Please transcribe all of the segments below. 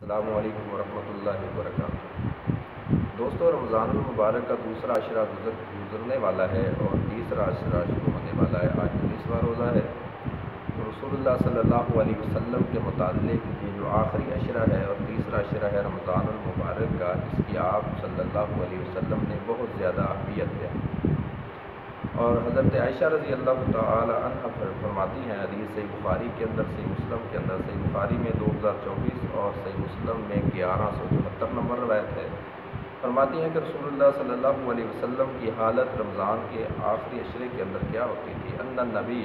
السلام علیکم ورحمۃ اللہ وبرکاتہ۔ دوستوں، رمضان المبارک کا دوسرا عشرہ گزرنے والا ہے اور تیسرا عشرہ شروع ہونے والا ہے۔ آج 19واں روزہ ہے۔ رسول اللہ صلی اللہ علیہ وسلم کے متعلق یہ جو آخری عشرہ ہے اور تیسرا عشرہ ہے رمضان المبارک کا، اس کی آپ صلی اللہ علیہ وسلم نے بہت زیادہ اہمیت ہے۔ اور حضرت عائشہ رضی اللہ تعالی عنہ فرماتی ہیں، حدیث صحیح بخاری کے اندر، صحیح مسلم کے اندر، صحیح بخاری میں 2024 اور صحیح مسلم میں 1174 نمبر روایت ہے۔ فرماتی ہیں کہ رسول اللہ صلی اللہ علیہ وسلم کی حالت رمضان کے آخری عشرے کے اندر کیا ہوتی تھی؟ ان النبی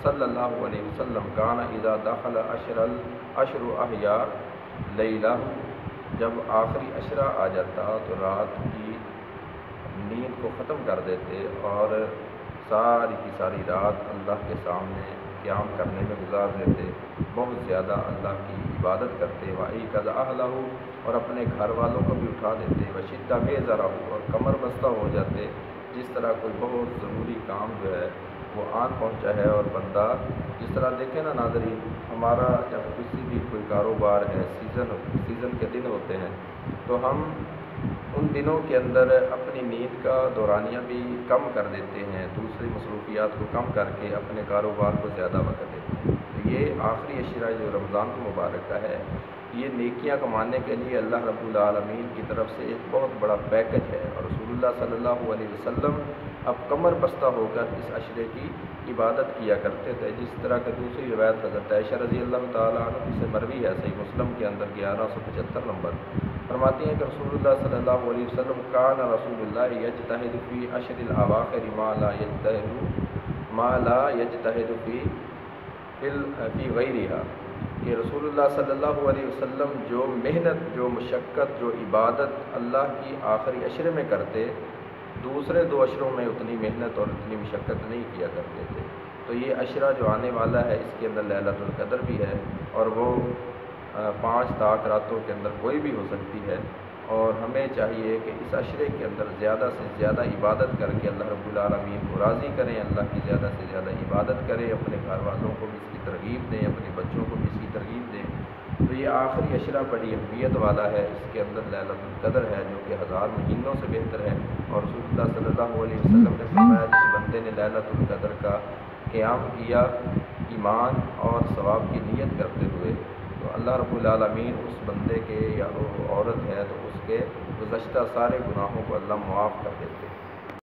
صلی اللہ علیہ وسلم کان اذا دخل العشر احیا لیلہ، جب آخری عشرہ آ جاتا تو رات کی نیند کو ختم کر دیتے اور ساری کی ساری رات اللہ کے سامنے قیام کرنے میں گزار دیتے، بہت زیادہ اللہ کی عبادت کرتے، وَأَيْقَظَ أَهْلَهُ، اور اپنے گھر والوں کو بھی اٹھا دیتے، وَشِدَّ مِئْزَرَهُ، اور کمر بستہ ہو جاتے، جس طرح کوئی بہت ضروری کام جو ہے وہ آن پہنچا ہے اور بندہ، جس طرح دیکھیں نا ناظرین، ہمارا جب کسی بھی کوئی کاروبار ہے، سیزن کے دن ہوتے ہیں، تو ہم ان دنوں کے اندر اپنی نیند کا دورانیہ بھی کم کر دیتے ہیں، دوسری مصروفیات کو کم کر کے اپنے کاروبار کو زیادہ وقت دیتے ہیں۔ تو یہ آخری عشرہ جو رمضان المبارک کا ہے، یہ نیکیاں کمانے کے لیے اللہ رب العالمین کی طرف سے ایک بہت بڑا پیکج ہے، اور رسول اللہ صلی اللہ علیہ وسلم اب کمر بستہ ہو کر اس عشرے کی عبادت کیا کرتے تھے، جس طرح کہ دوسری روایت حضرت عائشہ رضی اللہ تعالیٰ عنہ سے مروی ہے، صحیح مسلم کے اندر 1175 نمبر، فرماتی ہیں کہ رسول اللہ صلی اللہ علیہ وسلم کان رسول اللہ یجتہد فی عشر الاواخر ما لا یجتہد فی غیرہا، کہ رسول اللہ صلی اللہ علیہ وسلم جو محنت، جو مشقت، جو عبادت اللہ کی آخری عشرے میں کرتے، دوسرے دو عشروں میں اتنی محنت اور اتنی مشقت نہیں کیا کرتے تھے۔ تو یہ عشرہ جو آنے والا ہے، اس کے اندر لیلۃ القدر بھی ہے، اور وہ 5 طاق راتوں کے اندر کوئی بھی ہو سکتی ہے، اور ہمیں چاہیے کہ اس عشرے کے اندر زیادہ سے زیادہ عبادت کر کے اللہ رب العالمین کو راضی کریں، اللہ کی زیادہ سے زیادہ عبادت کریں، اپنے گھر والوں کو بھی اس کی ترغیب دیں، اپنے بچوں کو بھی اس کی ترغیب دیں۔ تو یہ آخری عشرہ بڑی اہمیت والا ہے، اس کے اندر لیلۃ القدر ہے جو کہ 1000 مہینوں سے بہتر ہے، اور رسول اللہ صلی اللہ علیہ وسلم نے فرمایا جس بندے نے لیلۃ القدر کا قیام کیا ایمان اور ثواب کی نیت کرتے ہوئے، تو اللہ رب العالمین اس بندے کے، یا وہ عورت ہے تو اس کے گزشتہ سارے گناہوں کو اللہ معاف کر دیتے ہیں۔